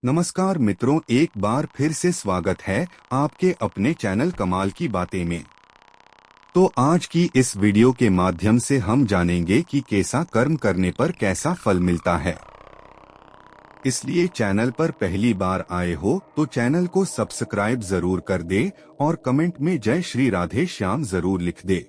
नमस्कार मित्रों, एक बार फिर से स्वागत है आपके अपने चैनल कमाल की बातें में। तो आज की इस वीडियो के माध्यम से हम जानेंगे कि कैसा कर्म करने पर कैसा फल मिलता है। इसलिए चैनल पर पहली बार आए हो तो चैनल को सब्सक्राइब जरूर कर दे और कमेंट में जय श्री राधे श्याम जरूर लिख दे।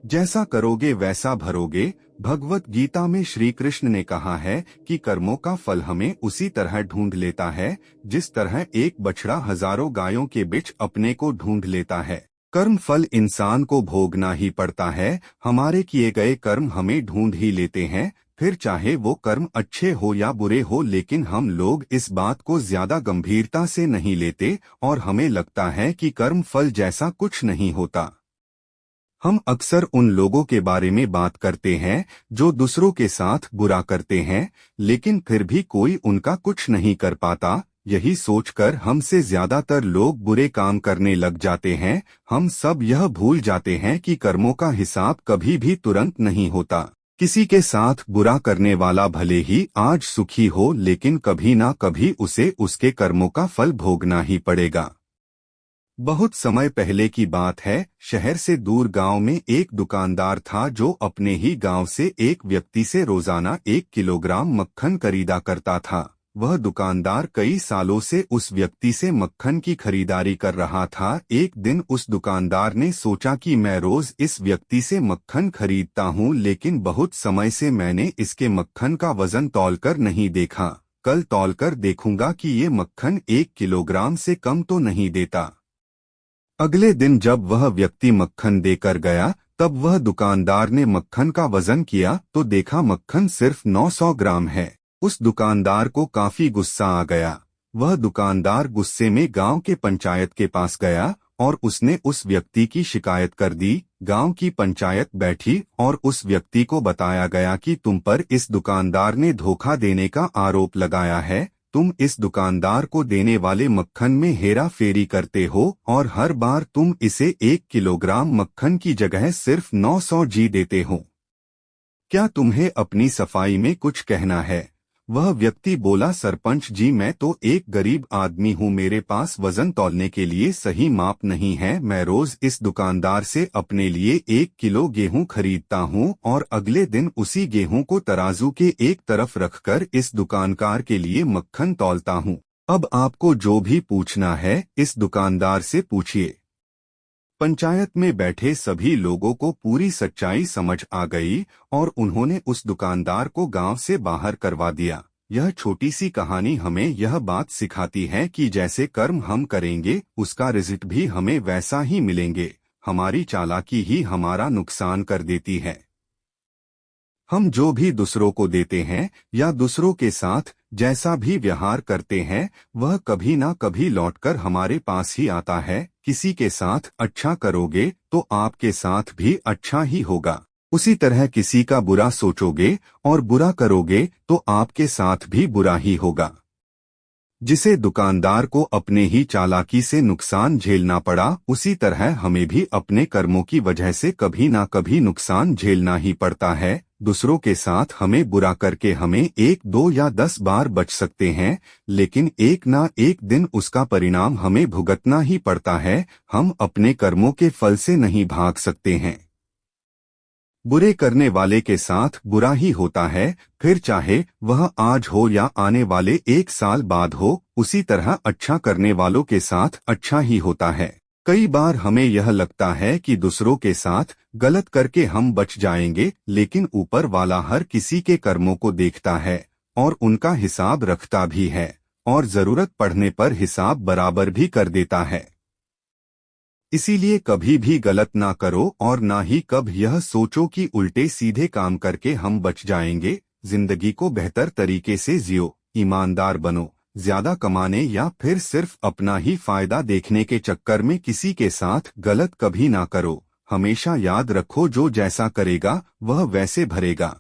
जैसा करोगे वैसा भरोगे। भगवत गीता में श्री कृष्ण ने कहा है कि कर्मों का फल हमें उसी तरह ढूंढ लेता है जिस तरह एक बछड़ा हजारों गायों के बीच अपने को ढूंढ लेता है। कर्म फल इंसान को भोगना ही पड़ता है। हमारे किए गए कर्म हमें ढूंढ ही लेते हैं, फिर चाहे वो कर्म अच्छे हो या बुरे हो। लेकिन हम लोग इस बात को ज्यादा गंभीरता से नहीं लेते और हमें लगता है कि कर्म फल जैसा कुछ नहीं होता। हम अक्सर उन लोगों के बारे में बात करते हैं जो दूसरों के साथ बुरा करते हैं, लेकिन फिर भी कोई उनका कुछ नहीं कर पाता। यही सोचकर हमसे ज्यादातर लोग बुरे काम करने लग जाते हैं। हम सब यह भूल जाते हैं कि कर्मों का हिसाब कभी भी तुरंत नहीं होता। किसी के साथ बुरा करने वाला भले ही आज सुखी हो, लेकिन कभी ना कभी उसे उसके कर्मों का फल भोगना ही पड़ेगा। बहुत समय पहले की बात है। शहर से दूर गांव में एक दुकानदार था जो अपने ही गांव से एक व्यक्ति से रोजाना 1 किलोग्राम मक्खन खरीदा करता था। वह दुकानदार कई सालों से उस व्यक्ति से मक्खन की खरीदारी कर रहा था। एक दिन उस दुकानदार ने सोचा कि मैं रोज इस व्यक्ति से मक्खन खरीदता हूं, लेकिन बहुत समय से मैंने इसके मक्खन का वजन तौलकर नहीं देखा। कल तौलकर देखूंगा कि ये मक्खन 1 किलोग्राम से कम तो नहीं देता। अगले दिन जब वह व्यक्ति मक्खन देकर गया, तब वह दुकानदार ने मक्खन का वजन किया तो देखा मक्खन सिर्फ 900 ग्राम है। उस दुकानदार को काफी गुस्सा आ गया। वह दुकानदार गुस्से में गांव के पंचायत के पास गया और उसने उस व्यक्ति की शिकायत कर दी। गांव की पंचायत बैठी और उस व्यक्ति को बताया गया कि तुम पर इस दुकानदार ने धोखा देने का आरोप लगाया है। तुम इस दुकानदार को देने वाले मक्खन में हेरा फेरी करते हो और हर बार तुम इसे 1 किलोग्राम मक्खन की जगह सिर्फ 900 जी देते हो। क्या तुम्हें अपनी सफाई में कुछ कहना है? वह व्यक्ति बोला, सरपंच जी, मैं तो एक गरीब आदमी हूँ, मेरे पास वजन तौलने के लिए सही माप नहीं है। मैं रोज इस दुकानदार से अपने लिए 1 किलो गेहूं खरीदता हूँ और अगले दिन उसी गेहूं को तराजू के एक तरफ रखकर इस दुकानदार के लिए मक्खन तौलता हूँ। अब आपको जो भी पूछना है इस दुकानदार से पूछिए। पंचायत में बैठे सभी लोगों को पूरी सच्चाई समझ आ गई और उन्होंने उस दुकानदार को गांव से बाहर करवा दिया। यह छोटी सी कहानी हमें यह बात सिखाती है कि जैसे कर्म हम करेंगे उसका रिजल्ट भी हमें वैसा ही मिलेंगे। हमारी चालाकी ही हमारा नुकसान कर देती है। हम जो भी दूसरों को देते हैं या दूसरों के साथ जैसा भी व्यवहार करते हैं, वह कभी ना कभी लौटकर हमारे पास ही आता है। किसी के साथ अच्छा करोगे तो आपके साथ भी अच्छा ही होगा। उसी तरह किसी का बुरा सोचोगे और बुरा करोगे तो आपके साथ भी बुरा ही होगा। जिसे दुकानदार को अपने ही चालाकी से नुकसान झेलना पड़ा, उसी तरह हमें भी अपने कर्मों की वजह से कभी ना कभी नुकसान झेलना ही पड़ता है। दूसरों के साथ हमें बुरा करके हमें 1, 2 या 10 बार बच सकते हैं, लेकिन एक ना एक दिन उसका परिणाम हमें भुगतना ही पड़ता है। हम अपने कर्मों के फल से नहीं भाग सकते हैं। बुरे करने वाले के साथ बुरा ही होता है, फिर चाहे वह आज हो या आने वाले 1 साल बाद हो। उसी तरह अच्छा करने वालों के साथ अच्छा ही होता है। कई बार हमें यह लगता है कि दूसरों के साथ गलत करके हम बच जाएंगे, लेकिन ऊपर वाला हर किसी के कर्मों को देखता है और उनका हिसाब रखता भी है और जरूरत पड़ने पर हिसाब बराबर भी कर देता है। इसीलिए कभी भी गलत ना करो और ना ही कब यह सोचो कि उल्टे सीधे काम करके हम बच जाएंगे। जिंदगी को बेहतर तरीके से जियो, ईमानदार बनो। ज्यादा कमाने या फिर सिर्फ अपना ही फायदा देखने के चक्कर में किसी के साथ गलत कभी ना करो। हमेशा याद रखो, जो जैसा करेगा वह वैसे भरेगा।